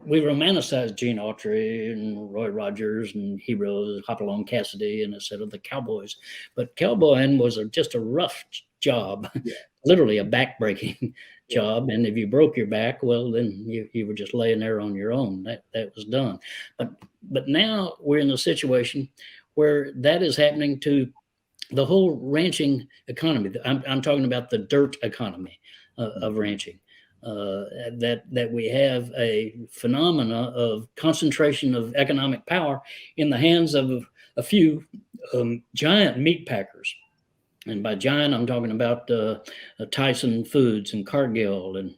we romanticize Gene Autry and Roy Rogers and heroes, Hopalong Cassidy, and instead of the cowboys. But cowboying was just a rough job, Yeah. literally a back-breaking job. And if you broke your back, well, then you were just laying there on your own. That was done. But now we're in a situation where that is happening to the whole ranching economy. I'm talking about the dirt economy of ranching. That we have a phenomena of concentration of economic power in the hands of a few giant meat packers. And by giant, I'm talking about Tyson Foods and Cargill, and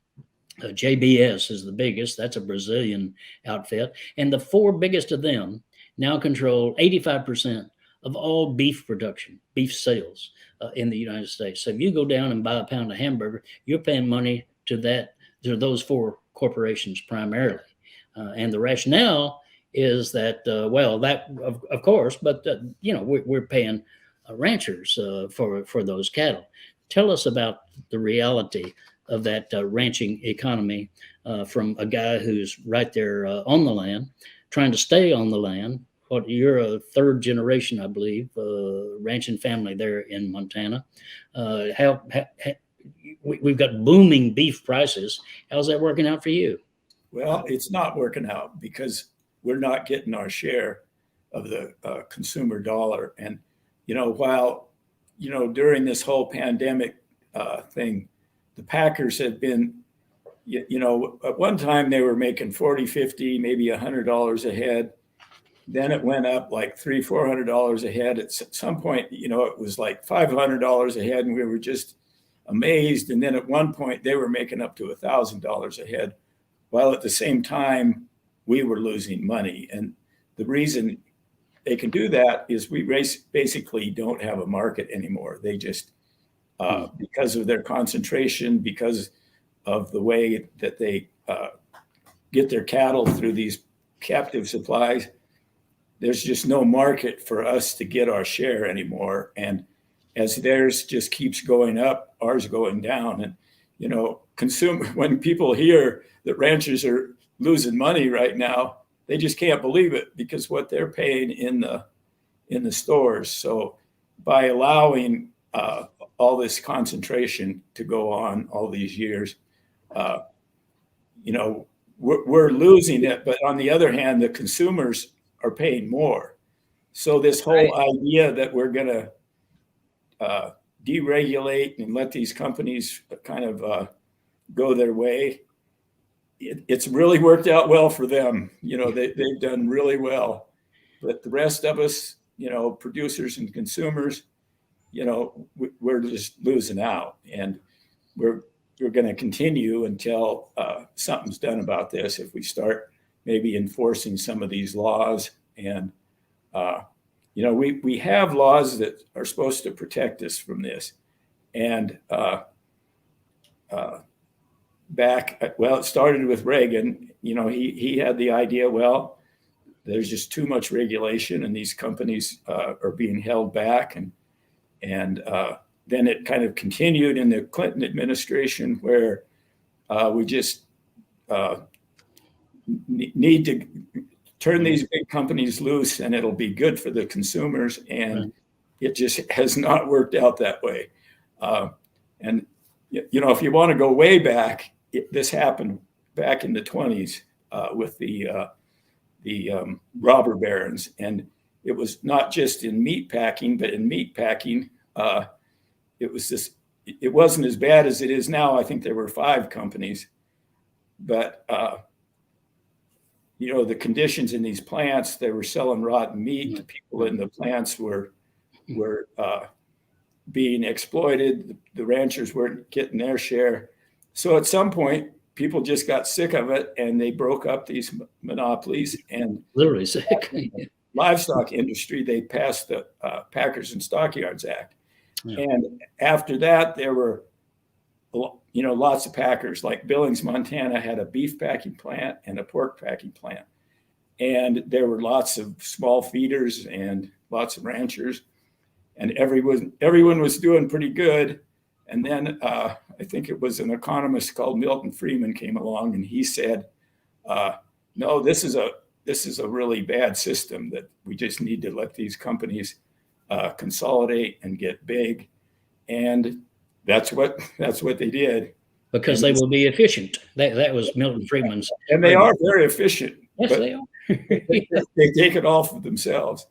JBS is the biggest. That's a Brazilian outfit. And the four biggest of them now control 85% of all beef production, beef sales in the United States. So if you go down and buy a pound of hamburger, you're paying money to those four corporations primarily. And the rationale is that, of course, but we're paying ranchers for those cattle. Tell us about the reality of that ranching economy from a guy who's right there on the land, trying to stay on the land. You're a third generation, I believe, ranching family there in Montana. We've got booming beef prices. How's that working out for you? Well, it's not working out because we're not getting our share of the consumer dollar. And, while, during this whole pandemic thing, the packers have been, at one time they were making $40, $50, maybe $100 a head. Then it went up like $300-$400 a head. At some point, it was like $500 a head, and we were just amazed. And then at one point, they were making up to $1,000 a head, while at the same time, we were losing money. And the reason they can do that is we basically don't have a market anymore. They just, because of their concentration, because of the way that they get their cattle through these captive supplies, there's just no market for us to get our share anymore. And as theirs just keeps going up, ours going down. And, when people hear that ranchers are losing money right now, they just can't believe it because what they're paying in the stores. So by allowing all this concentration to go on all these years, we're losing it. But on the other hand, the consumers are paying more. So this whole idea that we're going to deregulate and let these companies kind of go their way, it's really worked out well for them. They've done really well. But the rest of us, producers and consumers, we're just losing out. And we're going to continue until something's done about this. If we start maybe enforcing some of these laws. And, we have laws that are supposed to protect us from this. And it started with Reagan. He had the idea, there's just too much regulation and these companies are being held back. And then it kind of continued in the Clinton administration where we just need to turn these big companies loose and it'll be good for the consumers. And it just has not worked out that way. And, if you want to go way back, this happened back in the 20s with the robber barons. And it was not just in meat packing, but in meat packing, it wasn't as bad as it is now. I think there were 5 companies, but the conditions in these plants, they were selling rotten meat. The people in the plants were being exploited. The ranchers weren't getting their share. So at some point, people just got sick of it and they broke up these monopolies. And literally sick. Livestock industry, they passed the Packers and Stockyards Act. Yeah. And after that, there were lots of packers. Like Billings, Montana had a beef packing plant and a pork packing plant. And there were lots of small feeders and lots of ranchers. And everyone was doing pretty good. And then I think it was an economist called Milton Friedman came along and he said, no, this is a really bad system that we just need to let these companies consolidate and get big, and that's what they did. Because And they will be efficient. That was Milton Friedman's. and they are very efficient. Yes, but they are. they take it off of themselves.